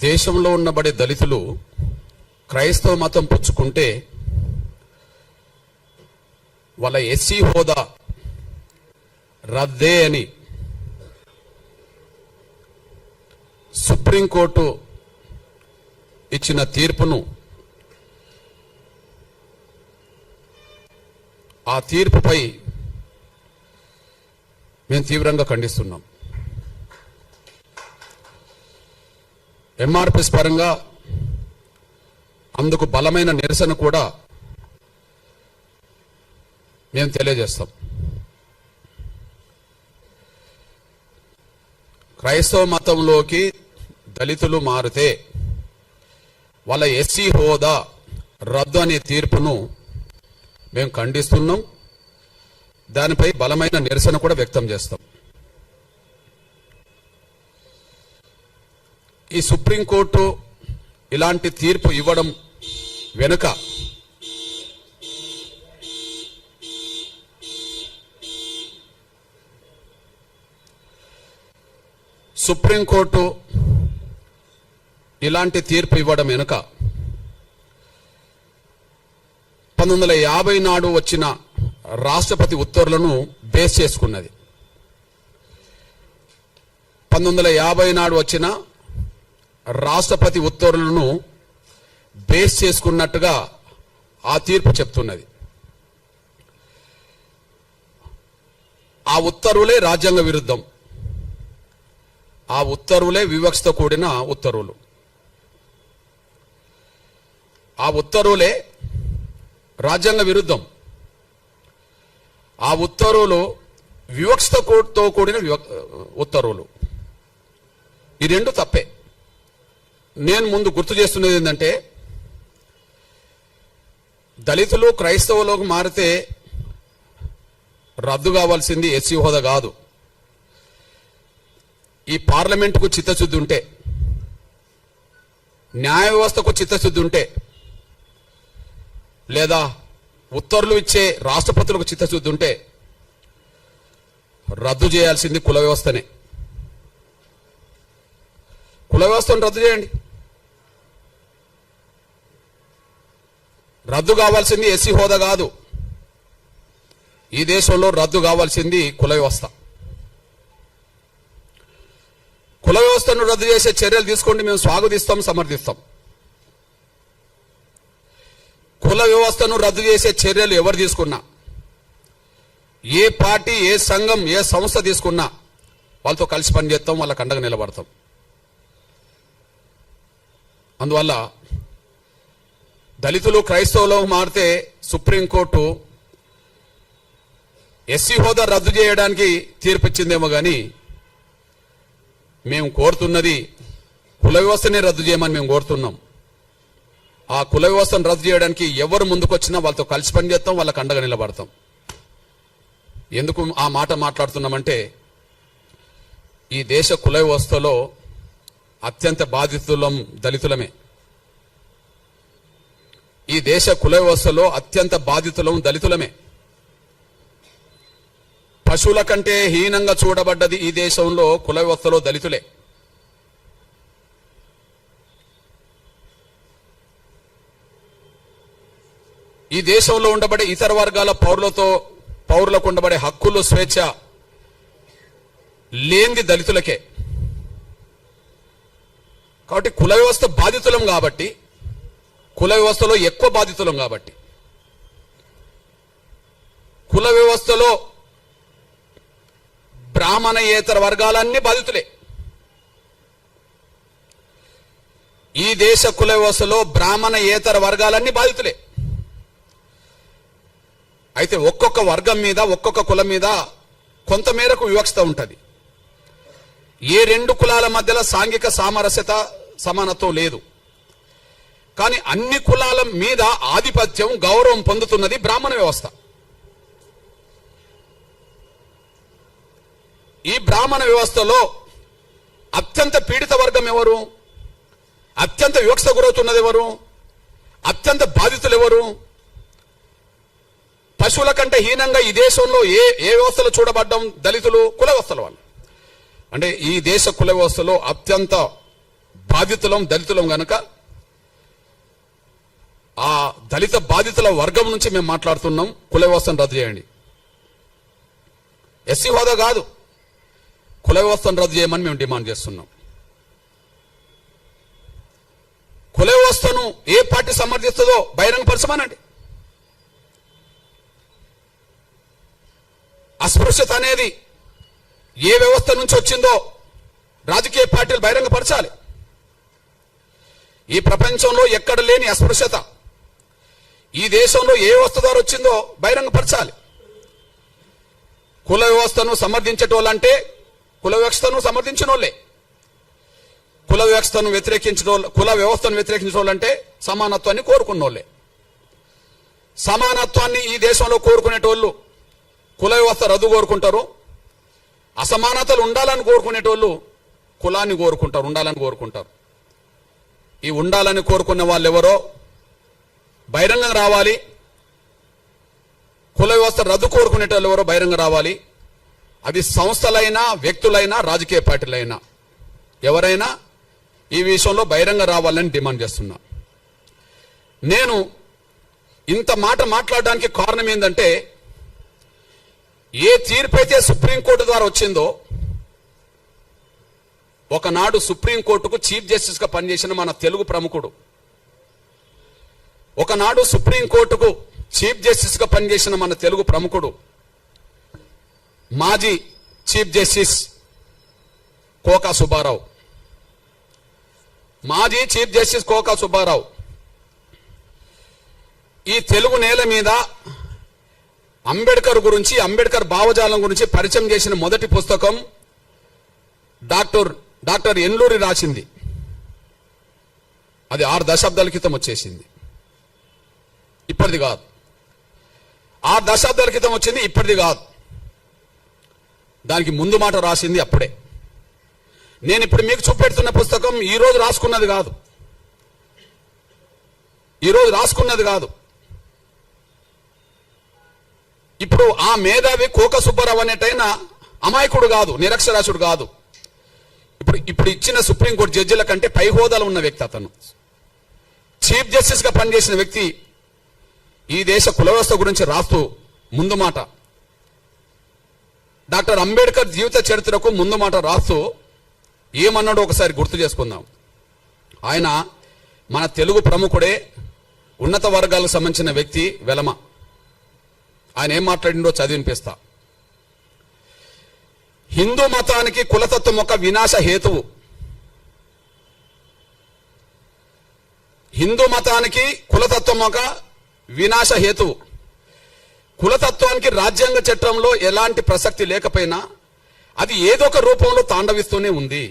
దేశంలో ఉన్నబడే దళితులు క్రైస్తవ మతం పుచ్చుకుంటే వాళ్ళ ఎస్సీ హోదా రద్దే అని సుప్రీంకోర్టు ఇచ్చిన తీర్పును ఆ తీర్పుపై మేము తీవ్రంగా ఖండిస్తున్నాం. ఎంఆర్పిఎస్ పరంగా అందుకు బలమైన నిరసన కూడా మేము తెలియజేస్తాం. క్రైస్తవ మతంలోకి దళితులు మారితే వాళ్ళ ఎస్సీ హోదా రద్దు అనే తీర్పును మేము ఖండిస్తున్నాం. దానిపై బలమైన నిరసన కూడా వ్యక్తం చేస్తాం. ఈ సుప్రీంకోర్టు ఇలాంటి తీర్పు ఇవ్వడం వెనుక సుప్రీంకోర్టు ఇలాంటి తీర్పు ఇవ్వడం వెనుక 1950 నాడు వచ్చిన రాష్ట్రపతి ఉత్తర్వులను బేస్ చేసుకున్నది. 1950 నాడు వచ్చిన రాష్ట్రపతి ఉత్తర్వులను బేస్ చేసుకున్నట్టుగా ఆ తీర్పు చెప్తున్నది. ఆ ఉత్తర్వులే రాజ్యాంగ విరుద్ధం. ఆ ఉత్తర్వులే వివక్షతో కూడిన ఉత్తర్వులు. ఆ ఉత్తర్వులే రాజ్యాంగ విరుద్ధం. ఆ ఉత్తర్వులు వివక్షతో కూడిన ఉత్తర్వులు. ఈ రెండు తప్పే. నేను ముందు గుర్తు చేస్తున్నది ఏంటంటే, దళితులు క్రైస్తవులకు మారితే రద్దు కావాల్సింది ఎస్సీ హోదా కాదు. ఈ పార్లమెంటుకు చిత్తశుద్ధి ఉంటే, న్యాయ వ్యవస్థకు చిత్తశుద్ధి ఉంటే, లేదా ఉత్తర్వులు ఇచ్చే రాష్ట్రపతులకు చిత్తశుద్ధి ఉంటే రద్దు చేయాల్సింది కుల వ్యవస్థనే. కుల వ్యవస్థను రద్దు చేయండి. రద్దు కావాల్సింది ఎస్సీ హోదా కాదు. ఈ దేశంలో రద్దు కావాల్సింది కుల వ్యవస్థ. కుల వ్యవస్థను రద్దు చేసే చర్యలు తీసుకోండి, మేము స్వాగతిస్తాం, సమర్థిస్తాం. కుల వ్యవస్థను రద్దు చేసే చర్యలు ఎవరు తీసుకున్నా, ఏ పార్టీ, ఏ సంఘం, ఏ సంస్థ తీసుకున్నా వాళ్ళతో కలిసి పనిచేస్తాం, వాళ్ళకి అండగా నిలబడతాం. అందువల్ల దళితులు క్రైస్తవులు మారితే సుప్రీంకోర్టు ఎస్సీ హోదా రద్దు చేయడానికి తీర్పిచ్చిందేమో కానీ మేము కోరుతున్నది కుల వ్యవస్థనే రద్దు చేయమని మేము కోరుతున్నాం. ఆ కుల వ్యవస్థను రద్దు చేయడానికి ఎవరు ముందుకొచ్చినా వాళ్ళతో కలిసి పనిచేస్తాం, వాళ్ళకి అండగా నిలబడతాం. ఎందుకు ఆ మాట మాట్లాడుతున్నామంటే, ఈ దేశ కుల వ్యవస్థలో అత్యంత బాధితులం దళితులమే. ఈ దేశ కుల వ్యవస్థలో అత్యంత బాధితులం దళితులమే. పశువుల కంటే హీనంగా చూడబడ్డది ఈ దేశంలో కుల వ్యవస్థలో దళితులే. ఈ దేశంలో ఉండబడే ఇతర వర్గాల పౌరులకు ఉండబడే హక్కులు, స్వేచ్ఛ లేనిది దళితులకే. కాబట్టి కుల వ్యవస్థ బాధితులం కాబట్టి, కుల వ్యవస్థలో ఎక్కువ బాధితులం కాబట్టి, కుల వ్యవస్థలో బ్రాహ్మణేతర వర్గాలన్నీ బాధితులే. ఈ దేశ కుల వ్యవస్థలో బ్రాహ్మణేతర వర్గాలన్నీ బాధితులే. అయితే ఒక్కొక్క వర్గం మీద, ఒక్కొక్క కులం మీద కొంత మేరకు వివక్షత ఉంటుంది. ఏ రెండు కులాల మధ్యలో సాంఘిక సామరస్యత, సమానత్వం లేదు. కానీ అన్ని కులాల మీద ఆధిపత్యం, గౌరవం పొందుతున్నది బ్రాహ్మణ వ్యవస్థ. ఈ బ్రాహ్మణ వ్యవస్థలో అత్యంత పీడిత వర్గం ఎవరు? అత్యంత వివక్షత గురవుతున్నది ఎవరు? అత్యంత బాధితులు ఎవరు? పశువుల కంటే హీనంగా ఈ దేశంలో ఏ వ్యవస్థలో చూడబడ్డం దళితులు, కుల వ్యవస్థల వాళ్ళు. అంటే ఈ దేశ కుల వ్యవస్థలో అత్యంత బాధితులం దళితులం గనక ఆ దళిత బాధితుల వర్గం నుంచి మేము మాట్లాడుతున్నాం. కుల వ్యవస్థను రద్దు చేయండి. ఎస్సీ హోదా కాదు, కుల వ్యవస్థను రద్దు చేయమని మేము డిమాండ్ చేస్తున్నాం. కుల వ్యవస్థను ఏ పార్టీ సమర్థిస్తుందో బహిరంగపరచమనండి. అస్పృశ్యత అనేది ఏ వ్యవస్థ నుంచి వచ్చిందో రాజకీయ పార్టీలు బహిరంగపరచాలి. ఈ ప్రపంచంలో ఎక్కడ లేని అస్పృశ్యత ఈ దేశంలో ఏ వ్యవస్థ ద్వారా వచ్చిందో బహిరంగపరచాలి. కుల వ్యవస్థను సమర్థించేటోళ్ళంటే కుల వ్యవస్థను సమర్థించిన వాళ్ళే, కుల వ్యవస్థను కుల వ్యవస్థను వ్యతిరేకించిన వాళ్ళంటే సమానత్వాన్ని కోరుకున్నోళ్ళే. సమానత్వాన్ని ఈ దేశంలో కోరుకునేటోళ్ళు కుల వ్యవస్థ రద్దు కోరుకుంటారు. అసమానతలు ఉండాలని కోరుకునేటోళ్ళు కులాన్ని కోరుకుంటారు, ఉండాలని కోరుకుంటారు. ఈ ఉండాలని కోరుకున్న వాళ్ళు ఎవరో బహిరంగం రావాలి. కుల వ్యవస్థ రద్దు కోరుకునేటోళ్ళు ఎవరో బహిరంగం రావాలి. అది సంస్థలైనా వ్యక్తులైనా రాజకీయ పార్టీలైనా ఎవరైనా ఈ విషయంలో బహిరంగ రావాలని డిమాండ్ చేస్తున్నా. నేను ఇంత మాట మాట్లాడడానికి కారణం ఏంటంటే, ఏ తీర్పు అయితే సుప్రీంకోర్టు ద్వారా వచ్చిందో, ఒకనాడు సుప్రీంకోర్టుకు చీఫ్ జస్టిస్ గా పనిచేసిన మన తెలుగు ప్రముఖుడు, ఒకనాడు సుప్రీంకోర్టుకు చీఫ్ జస్టిస్ గా పనిచేసిన మన తెలుగు ప్రముఖుడు, మాజీ చీఫ్ జస్టిస్ కోకా సుబ్బారావు, మాజీ చీఫ్ జస్టిస్ కోకా సుబ్బారావు ఈ తెలుగు నేల మీద అంబేద్కర్ గురించి, అంబేద్కర్ భావజాలం గురించి పరిచయం చేసిన మొదటి పుస్తకం డాక్టర్ ఎన్లూరి రాసింది. అది 6 దశాబ్దాల క్రితం వచ్చేసింది, ఇప్పటిది కాదు. 6 దశాబ్దాల క్రితం వచ్చింది, ఇప్పటిది కాదు. దానికి ముందు మాట రాసింది అప్పుడే. నేను ఇప్పుడు మీకు చూపెడుతున్న పుస్తకం ఈ రోజు రాసుకున్నది కాదు, ఇప్పుడు ఆ మేధావి కోక సుబ్బారావు అనేటైనా అమాయకుడు కాదు, నిరక్షరాస్యుడు కాదు. ఇప్పుడు ఇచ్చిన సుప్రీంకోర్టు జడ్జిల కంటే పై హోదాలో ఉన్న వ్యక్తి. అతను చీఫ్ జస్టిస్ గా పనిచేసిన వ్యక్తి ఈ దేశ కుల వ్యవస్థ గురించి రాస్తూ ముందు మాట, డాక్టర్ అంబేద్కర్ జీవిత చరిత్రకు ముందు మాట రాస్తూ ఏమన్నాడో ఒకసారి గుర్తు చేసుకుందాం. ఆయన మన తెలుగు ప్రముఖుడే, ఉన్నత వర్గాలకు సంబంధించిన వ్యక్తి వెలమ. ఆయన ఏం మాట్లాడిండో చదివినిపిస్తా. హిందూ మతానికి కులతత్వం ఒక వినాశ హేతువు. హిందూ మతానికి కులతత్వం ఒక వినాశ హేతువు. కులతత్వానికి రాజ్యాంగ చట్టంలో ఎలాంటి ప్రసక్తి లేకపోయినా అది ఏదో ఒక రూపంలో తాండవిస్తూనే ఉంది.